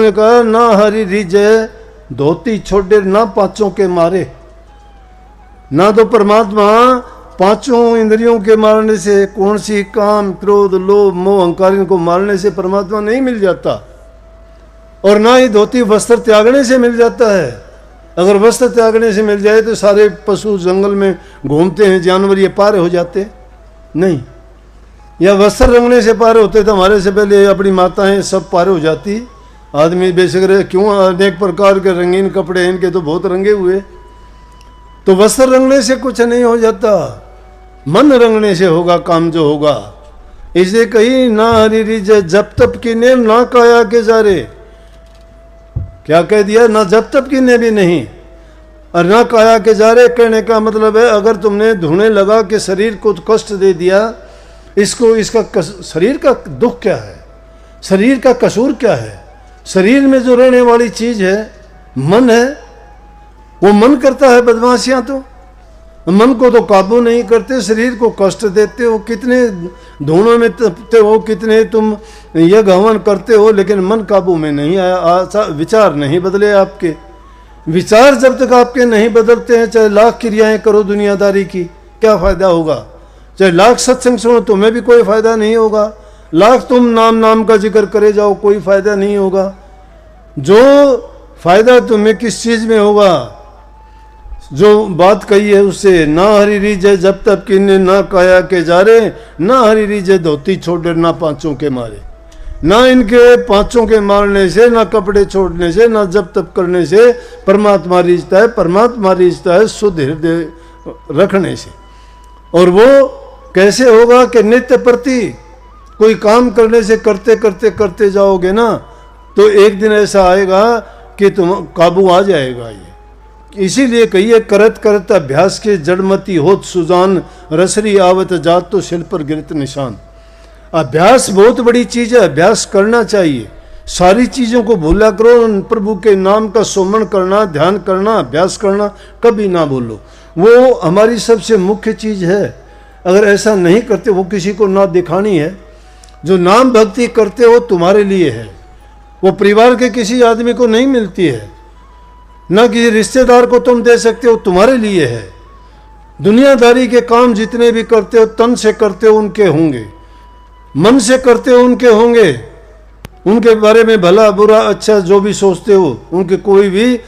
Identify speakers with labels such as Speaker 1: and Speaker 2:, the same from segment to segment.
Speaker 1: उन्होंने कहा ना हरि रिजय धोती छोड़े ना पांचों के मारे। ना तो परमात्मा पांचों इंद्रियों के मारने से, कौन सी काम क्रोध लोभ मोह अहंकार इनको मारने से परमात्मा नहीं मिल जाता, और ना ही धोती वस्त्र त्यागने से मिल जाता है। अगर वस्त्र त्यागने से मिल जाए तो सारे पशु जंगल में घूमते हैं जानवर, ये पार हो जाते नहीं। या वस्त्र रंगने से पार होते तो हमारे से पहले अपनी माताएं सब पार हो जाती। आदमी बेशक रहे क्यों, अनेक प्रकार के रंगीन कपड़े, इनके तो बहुत रंगे हुए। तो वस्त्र रंगने से कुछ नहीं हो जाता, मन रंगने से होगा काम जो होगा। इसे कही ना हरि रिज जब तप की ने ना काया के जारे। क्या कह दिया? ना जब तप की ने भी नहीं और ना काया के जारे। कहने का मतलब है अगर तुमने धुने लगा के शरीर को कष्ट दे दिया, इसको इसका शरीर का दुख क्या है, शरीर का कसूर क्या है? शरीर में जो रहने वाली चीज है मन है, वो मन करता है बदमाशियां। तो मन को तो काबू नहीं करते, शरीर को कष्ट देते हो, कितने धुनों में तपते हो, कितने तुम यज्ञ हवन करते हो, लेकिन मन काबू में नहीं आया। विचार नहीं बदले आपके। विचार जब तक आपके नहीं बदलते हैं, चाहे लाख क्रियाएं करो दुनियादारी की, क्या फायदा होगा? चाहे लाख सत्संग सुनो, तुम्हें भी कोई फायदा नहीं होगा। लाख तुम नाम का जिक्र करे जाओ, कोई फायदा नहीं होगा। जो फायदा तुम्हें किस चीज में होगा? जो बात कही है उससे, ना हरि रिजय जब तक किन्ने ना काया के जारे, ना हरि रिजय धोती छोड़े ना पांचों के मारे। ना इनके पांचों के मारने से, ना कपड़े छोड़ने से, ना जब तप करने से परमात्मा रिझता है। परमात्मा रिझता है शुद्ध हृदय रखने से। और वो कैसे होगा कि नित्य प्रति कोई काम करने से करते करते करते जाओगे ना, तो एक दिन ऐसा आएगा कि तुम काबू आ जाएगा। ये इसीलिए कहिए करत करत अभ्यास के जड़मती होत सुजान, रसरी आवत जात तो शिल पर गिरत निशान। अभ्यास बहुत बड़ी चीज है, अभ्यास करना चाहिए। सारी चीजों को भूला करो, प्रभु के नाम का सुमरण करना, ध्यान करना, अभ्यास करना कभी ना भूलो। वो हमारी सबसे मुख्य चीज है। अगर ऐसा नहीं करते, वो किसी को ना दिखानी है। जो नाम भक्ति करते हो तुम्हारे लिए है, वो परिवार के किसी आदमी को नहीं मिलती है, ना किसी रिश्तेदार को तुम दे सकते हो, तुम्हारे लिए है। दुनियादारी के काम जितने भी करते हो, तन से करते हो उनके होंगे, मन से करते हो उनके होंगे। उनके बारे में भला बुरा अच्छा जो भी सोचते हो, उनके कोई भी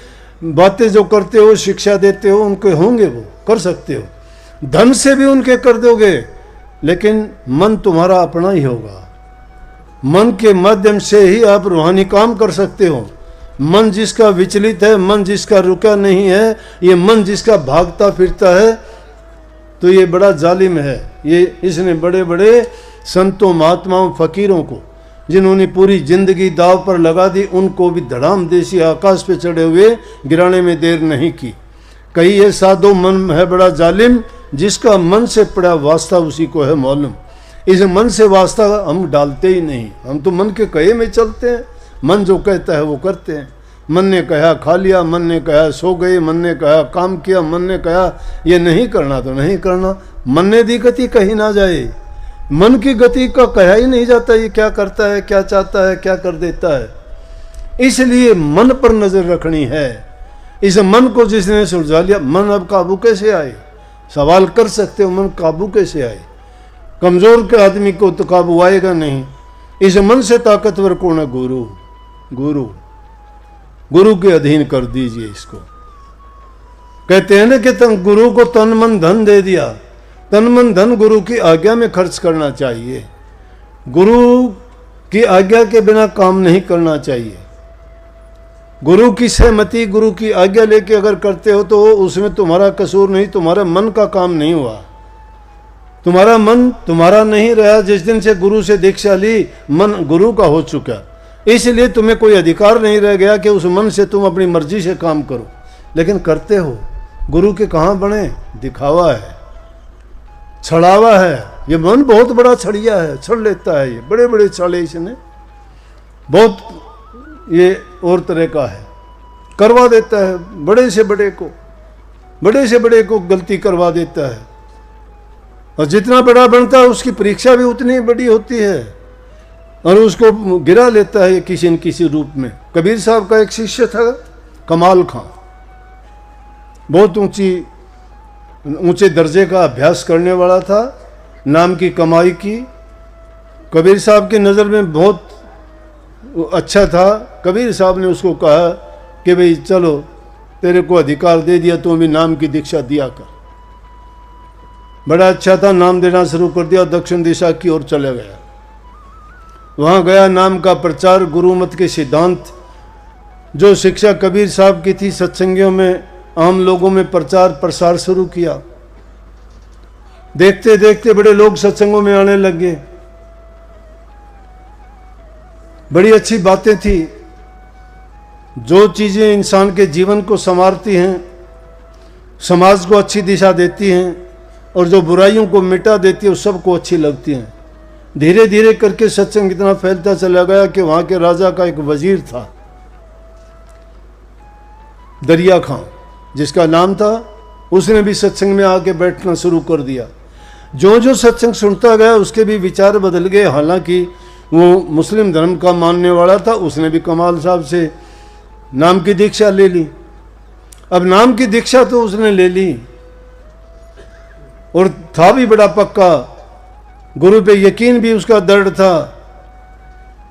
Speaker 1: बातें जो करते हो, शिक्षा देते हो, उनके होंगे, वो कर सकते हो। धन से भी उनके कर दोगे, लेकिन मन तुम्हारा अपना ही होगा। मन के माध्यम से ही आप रूहानी काम कर सकते हो। मन जिसका विचलित है, मन जिसका रुका नहीं है, ये मन जिसका भागता फिरता है, तो ये बड़ा जालिम है। ये इसने बड़े बड़े संतों महात्माओं फकीरों को, जिन्होंने पूरी जिंदगी दाव पर लगा दी, उनको भी धड़ाम देसी आकाश पे चढ़े हुए गिराने में देर नहीं की। कही है साधो मन है बड़ा जालिम, जिसका मन से पड़ा वास्ता उसी को है मालूम। इस मन से वास्ता हम डालते ही नहीं, हम तो मन के कहे में चलते हैं। मन जो कहता है वो करते हैं। मन ने कहा खा लिया, मन ने कहा सो गए, मन ने कहा काम किया, मन ने कहा ये नहीं करना तो नहीं करना। मन ने दी गति कहीं ना जाए, मन की गति का कहा ही नहीं जाता, ये क्या करता है, क्या चाहता है, क्या कर देता है। इसलिए मन पर नजर रखनी है। इस मन को जिसने सुलझा लिया, मन अब काबू कैसे आए? सवाल कर सकते हो, मन काबू कैसे आए? कमजोर के आदमी को तो काबू आएगा नहीं। इस मन से ताकतवर कौन है? गुरु। गुरु गुरु के अधीन कर दीजिए इसको। कहते हैं ना कि गुरु को तन मन धन दे दिया। तन मन धन गुरु की आज्ञा में खर्च करना चाहिए। गुरु की आज्ञा के बिना काम नहीं करना चाहिए। गुरु की सहमति, गुरु की आज्ञा लेके अगर करते हो तो उसमें तुम्हारा कसूर नहीं, तुम्हारा मन का काम नहीं हुआ। तुम्हारा मन तुम्हारा नहीं रहा। जिस दिन से गुरु से दीक्षा ली, मन गुरु का हो चुका, इसलिए तुम्हें कोई अधिकार नहीं रह गया कि उस मन से तुम अपनी मर्जी से काम करो, लेकिन करते हो। गुरु के कहाँ बने? दिखावा है, छड़ावा है। ये मन बहुत बड़ा छड़िया है, छड़ लेता है। ये बड़े बड़े छड़े इसने बहुत, ये और तरह का है, करवा देता है। बड़े से बड़े को गलती करवा देता है। और जितना बड़ा बनता है उसकी परीक्षा भी उतनी बड़ी होती है। और उसको गिरा लेता है किसी न किसी रूप में। कबीर साहब का एक शिष्य था कमाल खां, बहुत ऊंचे दर्जे का अभ्यास करने वाला था, नाम की कमाई की, कबीर साहब की नज़र में बहुत अच्छा था। कबीर साहब ने उसको कहा कि भाई चलो तेरे को अधिकार दे दिया, तू भी नाम की दीक्षा दिया कर। बड़ा अच्छा था, नाम देना शुरू कर दिया, दक्षिण दिशा की ओर चले गया। वहाँ गया, नाम का प्रचार, गुरुमत के सिद्धांत, जो शिक्षा कबीर साहब की थी, सत्संगियों में, आम लोगों में प्रचार प्रसार शुरू किया। देखते देखते बड़े लोग सत्संगों में आने लगे। बड़ी अच्छी बातें थी, जो चीज़ें इंसान के जीवन को संवारती हैं, समाज को अच्छी दिशा देती हैं और जो बुराइयों को मिटा देती है, उस सबको अच्छी लगती हैं। धीरे धीरे करके सत्संग इतना फैलता चला गया कि वहाँ के राजा का एक वजीर था, दरिया खां जिसका नाम था, उसने भी सत्संग में आके बैठना शुरू कर दिया। जो जो सत्संग सुनता गया उसके भी विचार बदल गए। हालांकि वो मुस्लिम धर्म का मानने वाला था, उसने भी कमाल साहब से नाम की दीक्षा ले ली। अब नाम की दीक्षा तो उसने ले ली और था भी बड़ा पक्का, गुरु पे यकीन भी उसका दृढ़ था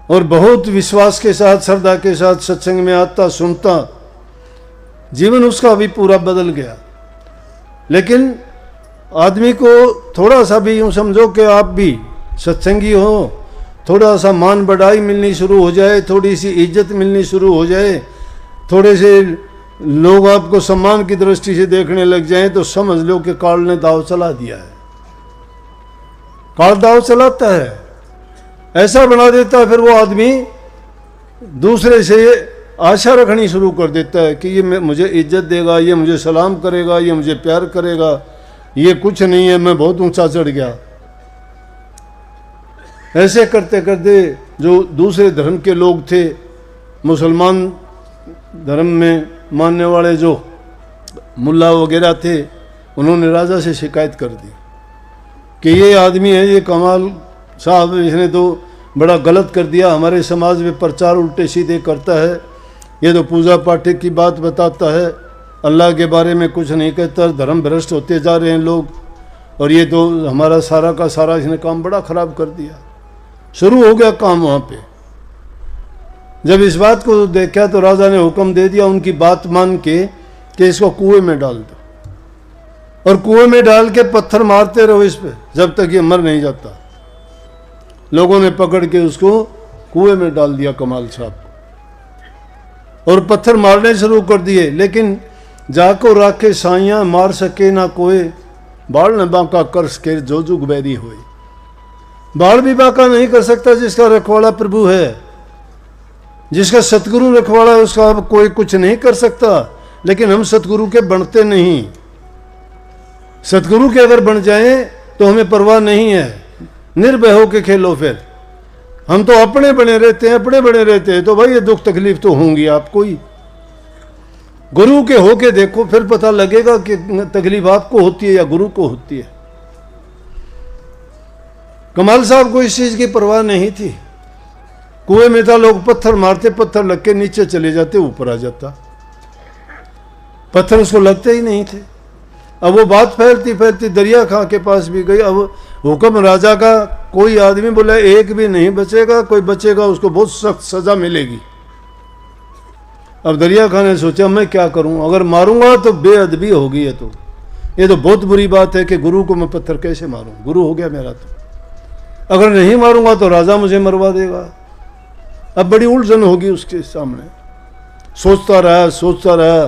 Speaker 1: और बहुत विश्वास के साथ, श्रद्धा के साथ सत्संग में आता, सुनता। जीवन उसका भी पूरा बदल गया। लेकिन आदमी को थोड़ा सा भी यूँ समझो कि आप भी सत्संगी हो, थोड़ा सा मान बढ़ाई मिलनी शुरू हो जाए, थोड़ी सी इज्जत मिलनी शुरू हो जाए, थोड़े से लोग आपको सम्मान की दृष्टि से देखने लग जाएं, तो समझ लो कि काल ने दाव चला दिया है। काल दाव चलाता है, ऐसा बना देता है, फिर वो आदमी दूसरे से आशा रखनी शुरू कर देता है कि ये मुझे इज्जत देगा, ये मुझे सलाम करेगा, ये मुझे प्यार करेगा, ये कुछ नहीं है, मैं बहुत ऊंचा चढ़ गया। ऐसे करते करते जो दूसरे धर्म के लोग थे, मुसलमान धर्म में मानने वाले जो मुल्ला वगैरह थे, उन्होंने राजा से शिकायत कर दी कि ये आदमी है, ये कमाल साहब, इसने तो बड़ा गलत कर दिया, हमारे समाज में प्रचार उल्टे सीधे करता है, ये तो पूजा पाठ की बात बताता है, अल्लाह के बारे में कुछ नहीं कहता, धर्म भ्रष्ट होते जा रहे हैं लोग, और ये तो हमारा सारा का सारा इसने काम बड़ा खराब कर दिया। शुरू हो गया काम वहाँ पे। जब इस बात को देखा तो राजा ने हुक्म दे दिया, उनकी बात मान के कि इसको कुएं में डाल दो, और कुएं में डाल के पत्थर मारते रहो इस पे जब तक ये मर नहीं जाता। लोगों ने पकड़ के उसको कुएं में डाल दिया कमाल साहब को, और पत्थर मारने शुरू कर दिए। लेकिन जाको राखे साइयां, मार सके ना कोई, बाल न बांका कर सके जो जुग बैरी होए। बाल भी बांका नहीं कर सकता जिसका रखवाला प्रभु है, जिसका सतगुरु रखवाला है, उसका अब कोई कुछ नहीं कर सकता। लेकिन हम सतगुरु के बनते नहीं। सतगुरु के अगर बन जाएं तो हमें परवाह नहीं है, निर्भय होके खेलो। फिर हम तो अपने बने रहते हैं, अपने बने रहते हैं, तो भाई ये दुख तकलीफ तो होंगी आपको ही। गुरु के होके देखो, फिर पता लगेगा कि तकलीफ आपको होती है या गुरु को होती है। कमाल साहब को इस चीज की परवाह नहीं थी। कुएं में था, लोग पत्थर मारते, पत्थर लग के नीचे चले जाते, ऊपर आ जाता, पत्थर उसको लगते ही नहीं थे। अब वो बात फैलती फैलती दरिया खां के पास भी गई। अब हुक्म राजा का, कोई आदमी बोला एक भी नहीं बचेगा, कोई बचेगा उसको बहुत सख्त सजा मिलेगी। अब दरिया खां ने सोचा मैं क्या करूं, अगर मारूंगा तो बेअदबी होगी, ये तो बहुत बुरी बात है कि गुरु को मैं पत्थर कैसे मारूं, गुरु हो गया मेरा तो। अगर नहीं मारूंगा तो राजा मुझे मरवा देगा। अब बड़ी उलझन होगी उसके सामने। सोचता रहा,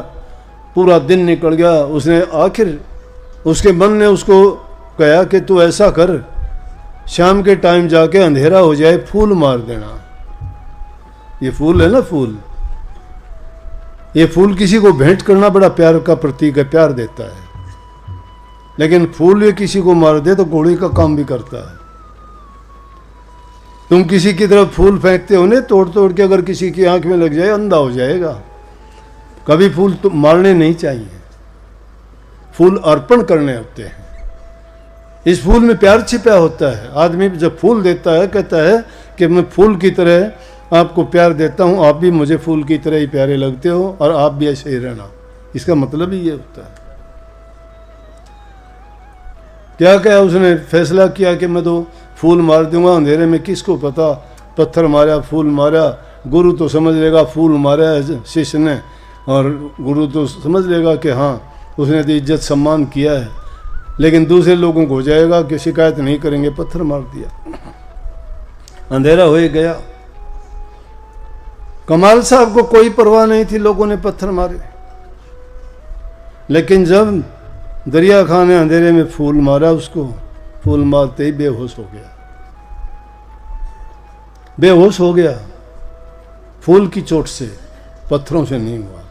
Speaker 1: पूरा दिन निकल गया। उसने आखिर उसके मन ने उसको कहा कि तू ऐसा कर, शाम के टाइम जाके अंधेरा हो जाए, फूल मार देना। ये फूल है ना, फूल, ये फूल किसी को भेंट करना बड़ा प्यार का प्रतीक है, प्यार देता है। लेकिन फूल ये किसी को मार दे तो गोली का काम भी करता है। तुम किसी की तरफ फूल फेंकते हो, तोड़ तोड़ के, अगर किसी की आंख में लग जाए अंधा हो जाएगा। कभी फूल तो मारने नहीं चाहिए, फूल अर्पण करने होते हैं। इस फूल में प्यार छिपा होता है। आदमी जब फूल देता है कहता है कि मैं फूल की तरह आपको प्यार देता हूँ, आप भी मुझे फूल की तरह ही प्यारे लगते हो और आप भी ऐसे ही रहना। इसका मतलब ही ये होता है। क्या क्या उसने फैसला किया कि मैं तो फूल मार दूंगा, अंधेरे में किसको पता पत्थर मारा फूल मारा, गुरु तो समझ लेगा फूल मारा है शिष्य ने, और गुरु तो समझ लेगा कि हाँ उसने तो इज्जत सम्मान किया है, लेकिन दूसरे लोगों को हो जाएगा कि शिकायत नहीं करेंगे, पत्थर मार दिया, अंधेरा हो गया। कमाल साहब को कोई परवाह नहीं थी, लोगों ने पत्थर मारे, लेकिन जब दरिया खां ने अंधेरे में फूल मारा, उसको फूल मारते ही बेहोश हो गया, बेहोश हो गया, फूल की चोट से, पत्थरों से नहीं हुआ।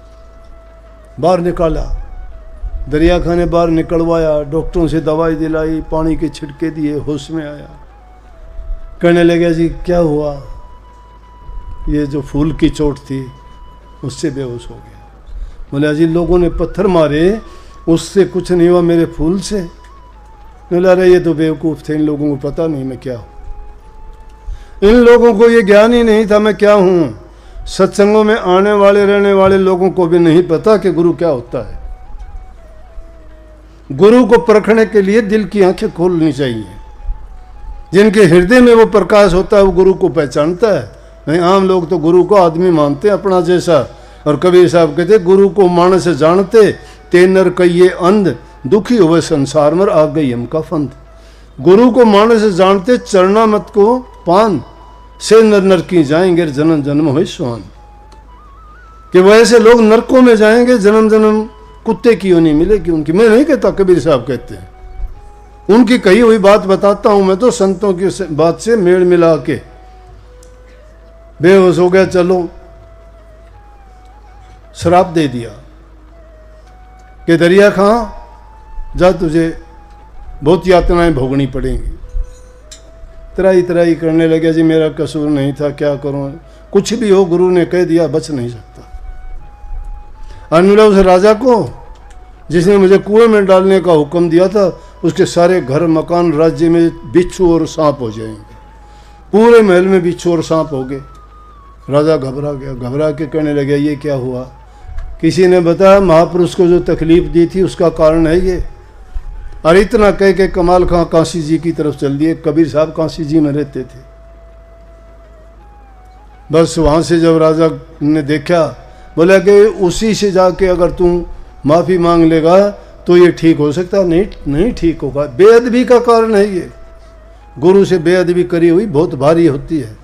Speaker 1: बाहर निकाला, दरिया खां ने बाहर निकलवाया, डॉक्टरों से दवाई दिलाई, पानी के छिड़के दिए, होश में आया। कहने लगे जी क्या हुआ? ये जो फूल की चोट थी उससे बेहोश हो गया। बोले जी लोगों ने पत्थर मारे, उससे कुछ नहीं हुआ, मेरे फूल से। बोले अरे ये तो बेवकूफ़ थे, इन लोगों को पता नहीं मैं क्या हूँ, इन लोगों को ये ज्ञान ही नहीं था मैं क्या हूँ। सत्संगों में आने वाले रहने वाले लोगों को भी नहीं पता कि गुरु क्या होता है। गुरु को परखने के लिए दिल की आंखें खोलनी चाहिए। जिनके हृदय में वो प्रकाश होता है वो गुरु को पहचानता है। नहीं, आम लोग तो गुरु को आदमी मानते हैं अपना जैसा। और कबीर साहब कहते गुरु को मानस जानते, ते नर कहिए अंध, दुखी हुए संसार में आ गई हम का फंद। गुरु को मानस जानते, चरना मत को पान, से नर नर की जाएंगे जन्म जन्म हो स्वान। कि वैसे लोग नरकों में जाएंगे, जन्म जन्म कुत्ते की योनि मिलेगी उनकी। मैं नहीं कहता, कबीर साहब कहते हैं, उनकी कही हुई बात बताता हूं मैं तो, संतों की बात से मेल मिला के। बेहोश हो गया, चलो श्राप दे दिया कि दरिया खां जा, तुझे बहुत यातनाएं भोगनी पड़ेंगी। तराई तराई करने लगे, जी मेरा कसूर नहीं था, क्या करूं, कुछ भी हो गुरु ने कह दिया, बच नहीं सकता। और मिला उस राजा को जिसने मुझे कुएं में डालने का हुक्म दिया था, उसके सारे घर मकान राज्य में बिच्छू और सांप हो जाएंगे। पूरे महल में बिच्छू और सांप हो गए। राजा घबरा गया, घबरा के कहने लगे ये क्या हुआ? किसी ने बताया महापुरुष को जो तकलीफ दी थी उसका कारण है ये। और इतना कह के कमाल खां काशी जी की तरफ चल दिए। कबीर साहब काशी जी में रहते थे। बस वहाँ से जब राजा ने देखा, बोला कि उसी से जाके अगर तुम माफ़ी मांग लेगा तो ये ठीक हो सकता। नहीं ठीक होगा, बेअदबी का कारण है ये। गुरु से बेअदबी करी हुई बहुत भारी होती है।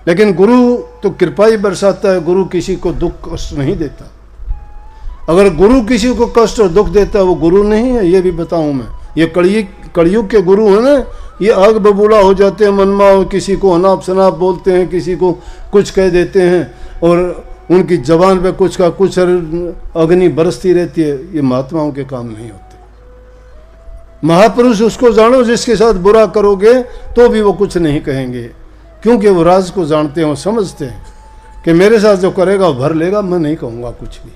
Speaker 1: लेकिन गुरु तो कृपा ही बरसाता है, गुरु किसी को दुख कष्ट नहीं देता। अगर गुरु किसी को कष्ट और दुख देता है वो गुरु नहीं है, ये भी बताऊं मैं। ये कलयुग के गुरु है ना, ये आग बबूला हो जाते हैं मनमा, और किसी को अनाप शनाप बोलते हैं, किसी को कुछ कह देते हैं, और उनकी जबान पे कुछ का कुछ अग्नि बरसती रहती है। ये महात्माओं के काम नहीं होते। महापुरुष उसको जानो जिसके साथ बुरा करोगे तो भी वो कुछ नहीं कहेंगे, क्योंकि वो राज को जानते हैं, वो समझते हैं कि मेरे साथ जो करेगा वो भर लेगा, मैं नहीं कहूँगा कुछ भी।